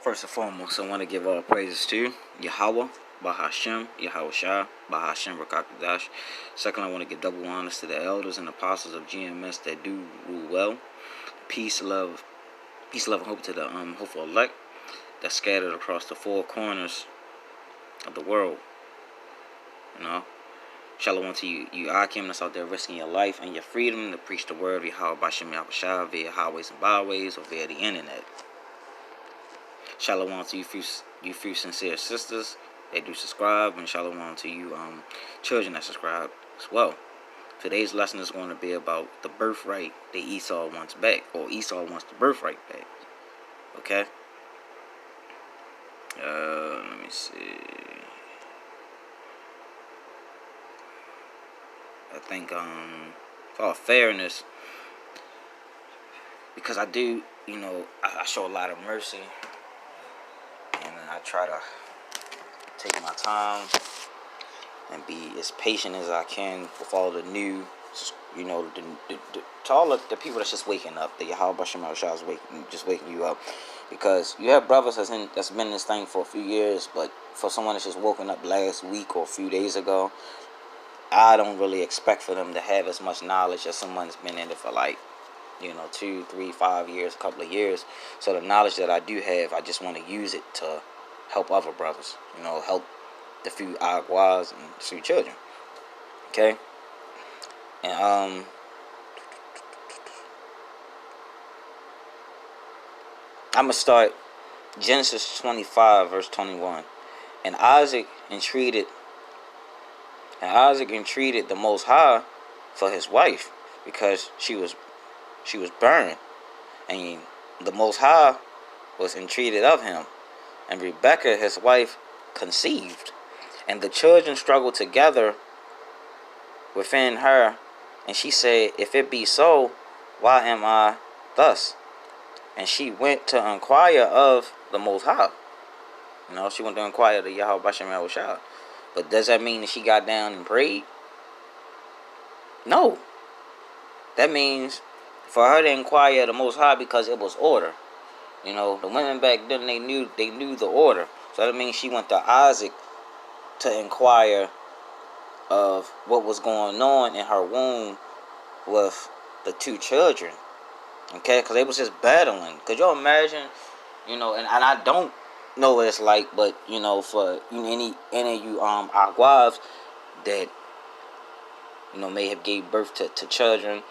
First and foremost, I want to give all praises to Yahweh, Bahashem, Yahweh Shah, Bahashem, Rakakadash. Second, I want to give double honors to the elders and apostles of GMS that do rule well. Peace, love, and hope to the hopeful elect that's scattered across the four corners of the world. You know, shalom to you Akim that's out there risking your life and your freedom to preach the word of Yahweh Bahashem, Yahweh Shah via highways and byways or via the internet. Shalom to you few sincere sisters that do subscribe, and shalom to you children that subscribe as well. Today's lesson is going to be about the birthright that Esau wants back, or Esau wants the birthright back. Okay? Let me see. I think for all fairness, because I do, I show a lot of mercy. And I try to take my time and be as patient as I can with all the new, to all of the people that's just waking up. The Yahweh Bashem Shah is waking you up. Because you have brothers that's been in this thing for a few years, but for someone that's just woken up last week or a few days ago, I don't really expect for them to have as much knowledge as someone that's been in it for 2, 3, 5 years, a couple of years. So the knowledge that I do have, I just want to use it to help other brothers, help the few Aguas and the few children. Okay? And I'm going to start Genesis 25, verse 21. And Isaac entreated the Most High for his wife, because she was burned, and the Most High was entreated of him. And Rebekah, his wife, conceived, and the children struggled together within her. And she said, "If it be so, why am I thus?" And she went to inquire of the Most High. She went to inquire of the Yahweh Bashem Yahweh Shah. But does that mean that she got down and prayed? No. That means for her to inquire of the Most High, because it was order. The women back then, they knew the order. So that means she went to Isaac to inquire of what was going on in her womb with the two children. Okay, because they was just battling. Could you imagine? And I don't know what it's like, but for any of you our wives that may have gave birth to children,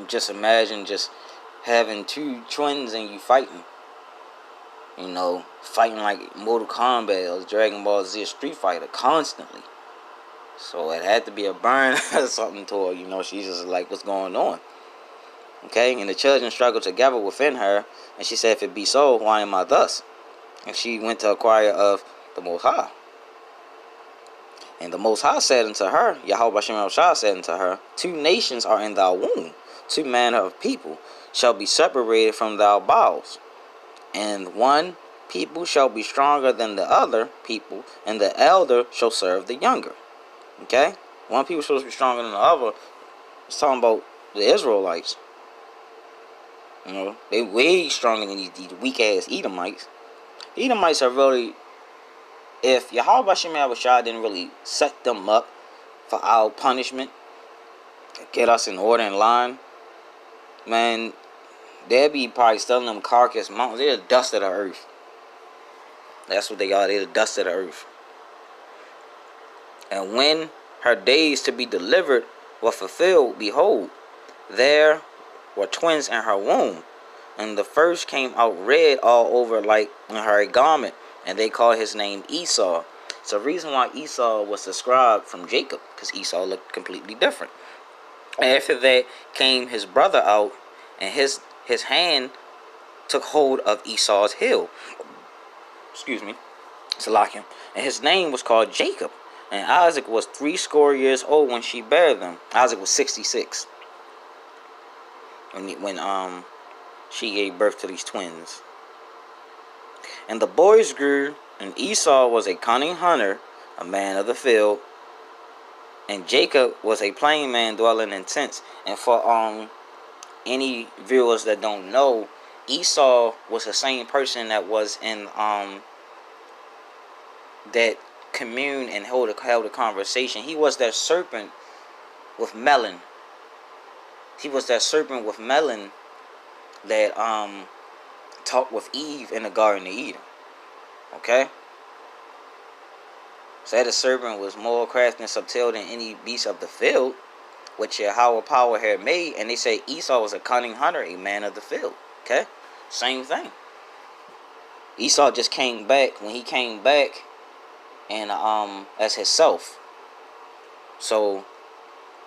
just imagine just having two twins and you fighting. Fighting like Mortal Kombat or Dragon Ball Z, Street Fighter constantly. So it had to be a burn or something to her. She's just like, what's going on? Okay, and the children struggled together within her, and she said, "If it be so, why am I thus?" And she went to inquire of the Most High. And the Most High said unto her, Yahweh Bashem Shah said unto her, "Two nations are in thy womb, two manner of people shall be separated from thy bowels, and one people shall be stronger than the other people, and the elder shall serve the younger." Okay? One people shall be stronger than the other. It's talking about the Israelites. They way stronger than these weak-ass Edomites. The Edomites are really, if Yahweh Bashem Yahweh Shah didn't really set them up for our punishment, get us in order and line, man, they'd be probably still in them carcass mountains. They're the dust of the earth. That's what they are. They're the dust of the earth. And when her days to be delivered were fulfilled, behold, there were twins in her womb. And the first came out red all over like in her garment, and they called his name Esau. It's the reason why Esau was described from Jacob, because Esau looked completely different. After that came his brother out, and his hand took hold of Esau's heel. Excuse me. Salakim. And his name was called Jacob. And Isaac was 80 years old when she bare them. Isaac was 66. When she gave birth to these twins. And the boys grew, and Esau was a cunning hunter, a man of the field, and Jacob was a plain man dwelling in tents. And for any viewers that don't know, Esau was the same person that was in that commune and held a conversation. He was that serpent with melon. He was that serpent with melon that talked with Eve in the Garden of Eden. Okay? So that the serpent was more crafty and subtle than any beast of the field, which Yahweh power had made. And they say Esau was a cunning hunter, a man of the field. Okay? Same thing. Esau just came back. When he came back and as himself. So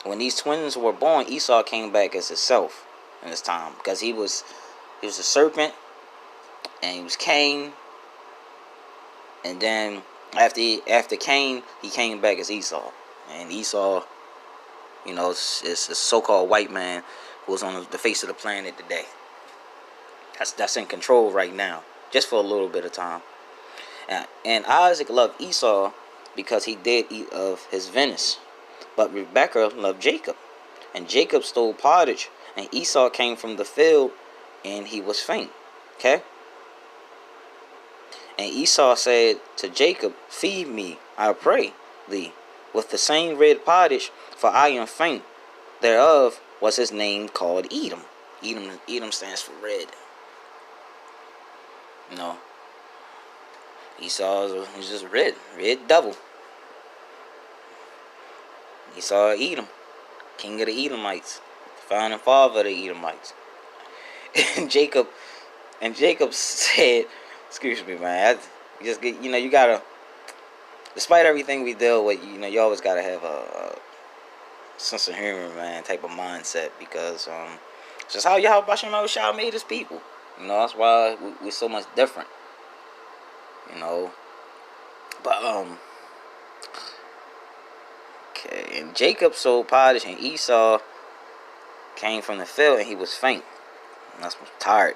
when these twins were born, Esau came back as himself in this time. Because he was a serpent and he was Cain. And then after Cain, he came back as Esau. And Esau, you know, is a so-called white man who was on the face of the planet today. That's in control right now, just for a little bit of time. And Isaac loved Esau because he did eat of his venison. But Rebekah loved Jacob. And Jacob stole pottage, and Esau came from the field, and he was faint. Okay? And Esau said to Jacob, feed me, I pray thee, with the same red pottage, for I am faint. Thereof was his name called Edom. Edom stands for red. You know, Esau is just red devil. Esau Edom, king of the Edomites, founding father of the Edomites. And Jacob said, excuse me, man, you just get, you know, you gotta, despite everything we deal with, you know, you always gotta have a sense of humor, man, type of mindset, because it's just how Yahweh Basham Shah made his people. You know, that's why we're so much different. You know, but okay, and Jacob sold pottage, and Esau came from the field, and he was faint. And that's tired.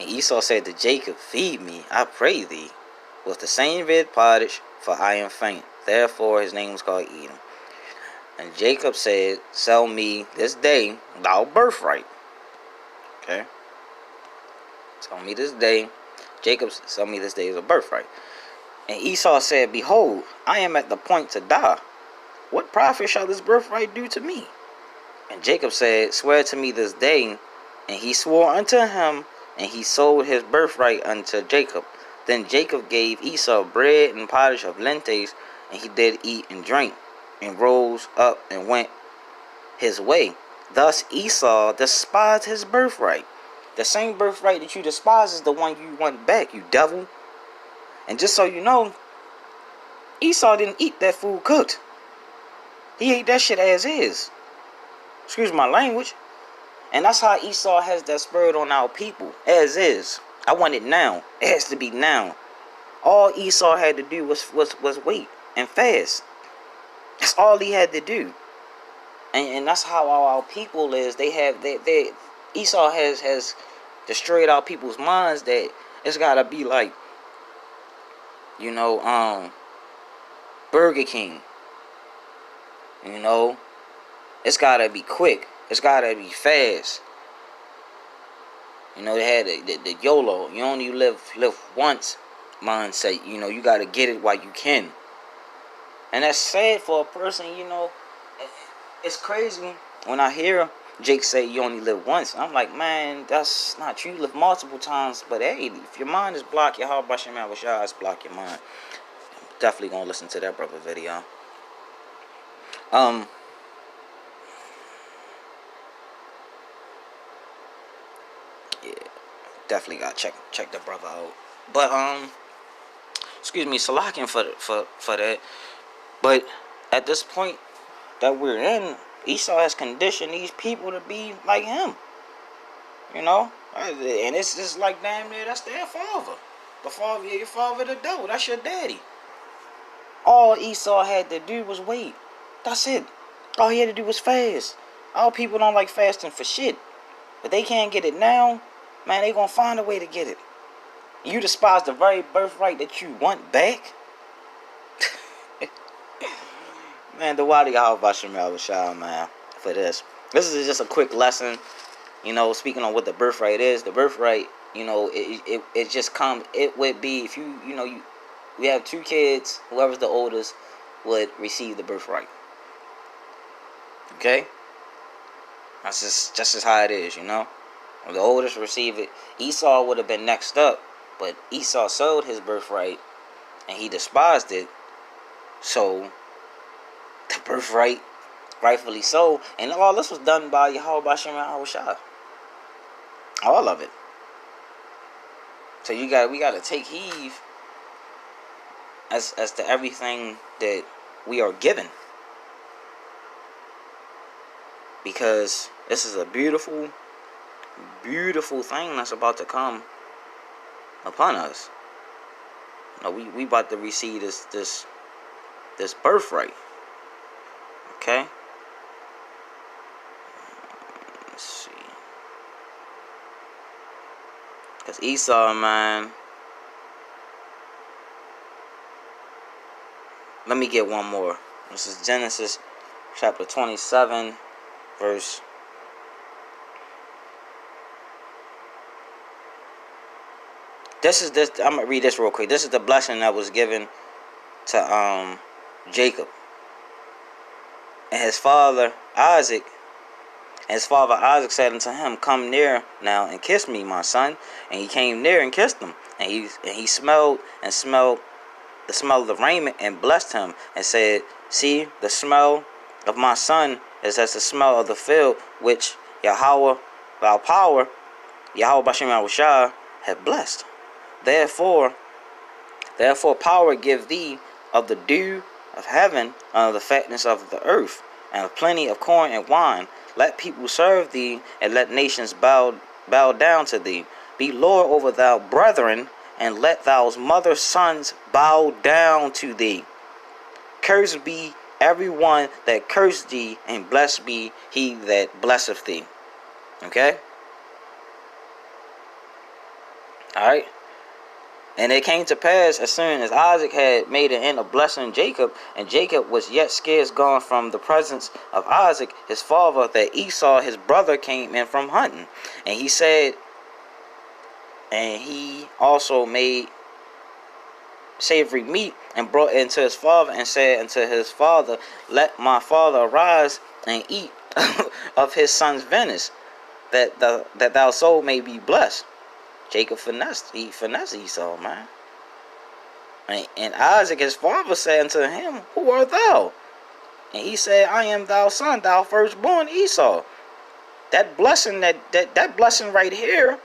And Esau said to Jacob, feed me, I pray thee, with the same red pottage, for I am faint. Therefore his name was called Edom. And Jacob said, sell me this day thou birthright. Okay. Sell me this day. Jacob said, sell me this day as a birthright. And Esau said, behold, I am at the point to die. What profit shall this birthright do to me? And Jacob said, swear to me this day. And he swore unto him, and he sold his birthright unto Jacob. Then Jacob gave Esau bread and pottage of lentils, and he did eat and drink, and rose up and went his way. Thus Esau despised his birthright. The same birthright that you despise is the one you want back, you devil. And just so you know, Esau didn't eat that food cooked. He ate that shit as is. Excuse my language. And that's how Esau has that spirit on our people, as is. I want it now. It has to be now. All Esau had to do was wait and fast. That's all he had to do. And that's how our people is. They Esau has destroyed our people's minds that it's gotta be like, you know, Burger King. You know, it's gotta be quick. It's gotta be fast. You know, they had the YOLO. You only live once mindset. You know, you gotta get it while you can. And that's sad for a person, you know. It's crazy when I hear Jake say you only live once. I'm like, man, that's not true. You live multiple times. But hey, if your mind is blocked, your heart by your man with your eyes block your mind. I'm definitely gonna listen to that brother video. Yeah, definitely gotta check the brother out. But excuse me, Salakian for that. But at this point that we're in, Esau has conditioned these people to be like him. You know? And it's just like, damn near, that's their father. The father, your father the devil. That's your daddy. All Esau had to do was wait. That's it. All he had to do was fast. Our people don't like fasting for shit. But they can't get it now. Man, they gonna find a way to get it. You despise the very birthright that you want back? Man, the Wadi Al Basham Al Bashar, man, for this. This is just a quick lesson. speaking on what the birthright is, the birthright, it just comes. It would be if we have two kids, whoever's the oldest would receive the birthright. Okay, that's just how it is, When the oldest receive it, Esau would have been next up, but Esau sold his birthright and he despised it. So the birthright, rightfully so, and all this was done by Yahweh Bashem and Yahushua. All of it. So we gotta take heed as to everything that we are given, because this is a beautiful, beautiful thing that's about to come upon us. We about to receive this birthright. Okay. Let's see. Because Esau, man. Let me get one more. This is Genesis chapter 27, verse. I'm gonna read this real quick. This is the blessing that was given to Jacob. And his father Isaac said unto him, Come near now and kiss me, my son. And he came near and kissed him. And he smelled the smell of the raiment and blessed him and said, See, the smell of my son is as the smell of the field which Yahweh, thy power, Yahweh Bashem Yahushua, have blessed. Therefore power give thee of the dew of heaven, and of the fatness of the earth, and of plenty of corn and wine. Let people serve thee, and let nations bow down to thee. Be Lord over thy brethren, and let thy mother's sons bow down to thee. Cursed be every one that cursed thee, and blessed be he that blesseth thee. Okay? Alright? And it came to pass, as soon as Isaac had made an end of blessing Jacob, and Jacob was yet scarce gone from the presence of Isaac his father, that Esau his brother came in from hunting. And he said, and he also made savory meat, and brought it unto his father, and said unto his father, Let my father arise and eat of his son's venison, that thy soul may be blessed. Jacob finessed Esau, man. And Isaac his father said unto him, Who art thou? And he said, I am thy son, thou firstborn Esau. That blessing that blessing right here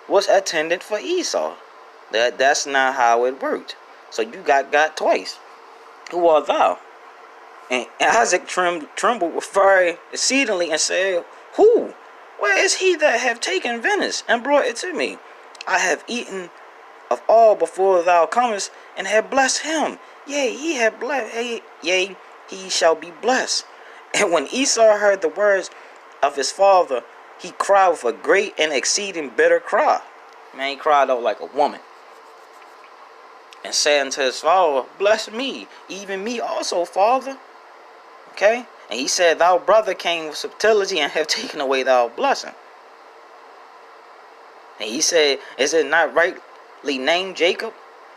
was attendant for Esau. That's not how it worked. So you got twice. Who art thou? And Isaac trembled with fury exceedingly, and said, Who? Where is he that have taken venison and brought it to me? I have eaten of all before thou comest, and have blessed him. Yea, he shall be blessed. And when Esau heard the words of his father, he cried with a great and exceeding bitter cry. Man, he cried out like a woman. And said unto his father, Bless me, even me also, father. Okay? And he said, Thou brother came with subtlety, and have taken away thy blessing. And he said, Is it not rightly named Jacob?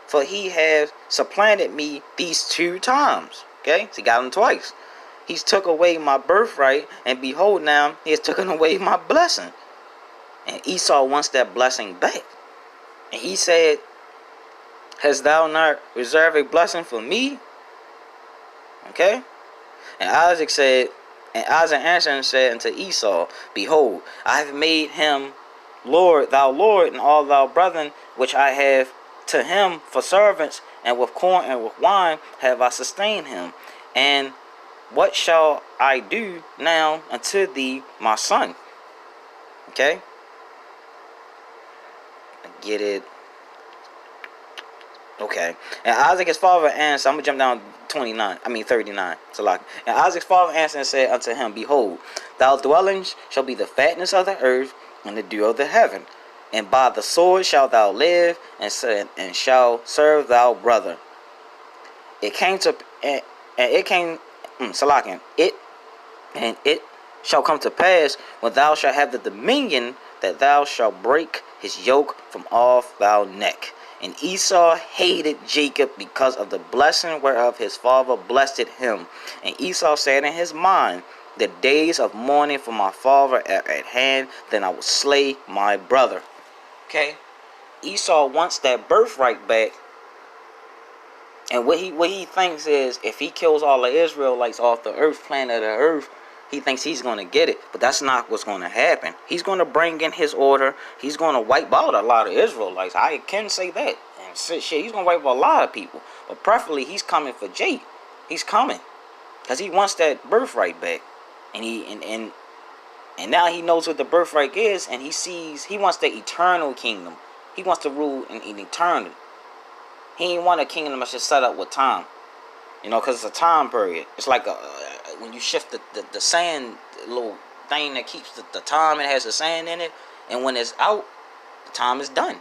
For he has supplanted me these 2 times. Okay? So he got him twice. He's took away my birthright, and behold, now he has taken away my blessing. And Esau wants that blessing back. And he said, Hast thou not reserved a blessing for me? Okay? And Isaac answered and said unto Esau, Behold, I have made him Lord, thou Lord, and all thy brethren which I have to him for servants, and with corn and with wine have I sustained him. And what shall I do now unto thee, my son? Okay? I get it. Okay. And Isaac his father answered, I'm going to jump down 39. So like, and Isaac's father answered and said unto him, Behold, thy dwellings shall be the fatness of the earth, and the dew of the heaven, and by the sword shalt thou live, and shall serve thy brother. It shall come to pass when thou shalt have the dominion, that thou shalt break his yoke from off thy neck. And Esau hated Jacob because of the blessing whereof his father blessed him. And Esau said in his mind, the days of mourning for my father are at hand, then I will slay my brother. Okay? Esau wants that birthright back. And what he thinks is, if he kills all the Israelites off the earth, planet of the earth, he thinks he's going to get it. But that's not what's going to happen. He's going to bring in his order. He's going to wipe out a lot of Israelites. I can say that. And shit, he's going to wipe out a lot of people. But preferably, he's coming for Jake. He's coming. Because he wants that birthright back. And now he knows what the birthright is. And he wants the eternal kingdom. He wants to rule in eternity. He ain't want a kingdom that's just set up with time. You know, because it's a time period. It's like when you shift the sand, the little thing that keeps the time, it has the sand in it. And when it's out, the time is done.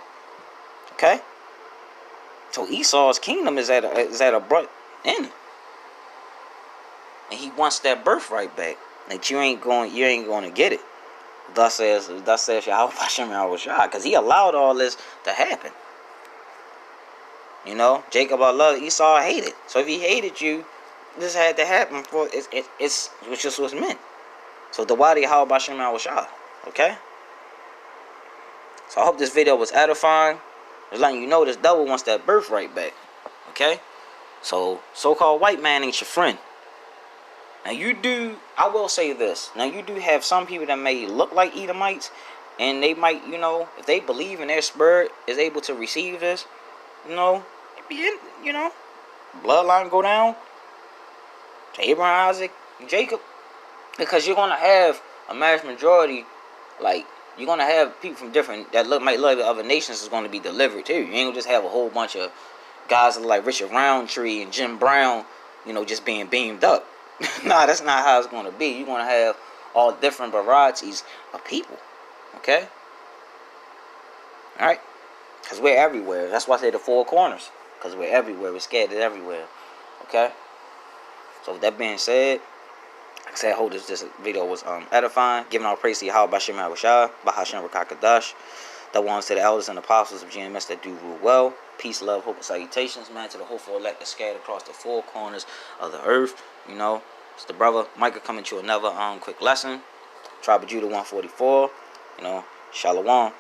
Okay? So Esau's kingdom is at a abrupt end. And he wants that birthright back. That you ain't going to get it. Thus says Yahweh Hashem Yahushua. Because he allowed all this to happen. You know, Jacob Allah, Esau hated. So if he hated you, this had to happen for it's just what's meant. So the wadi how about Shem Yahushua. Okay? So I hope this video was edifying. Just letting you know this devil wants that birthright back. Okay? So-called white man ain't your friend. Now I will say this. Now you do have some people that may look like Edomites, and they might, you know, if they believe in their spirit is able to receive this, you know, bloodline go down to Abraham, Isaac, and Jacob. Because you're going to have a mass majority, like, you're going to have people from different, that might look like other nations is going to be delivered too. You ain't going to just have a whole bunch of guys like Richard Roundtree and Jim Brown, you know, just being beamed up. Nah, that's not how it's going to be. You're going to have all different varieties of people. Okay? Alright? Because we're everywhere. That's why I say the four corners. Because we're everywhere. We're scattered everywhere. Okay? So with that being said, like I said, I hope this video was edifying. Giving all praise to Yahweh Bashem Yahushua, Bahashem Rakakadash. The ones to the elders and apostles of GMS that do rule well. Peace, love, hope, and salutations, man, to the hopeful elect that scattered across the four corners of the earth. You know, it's the brother Micah coming to another quick lesson. Tribe of Judah 144. You know, Shalom.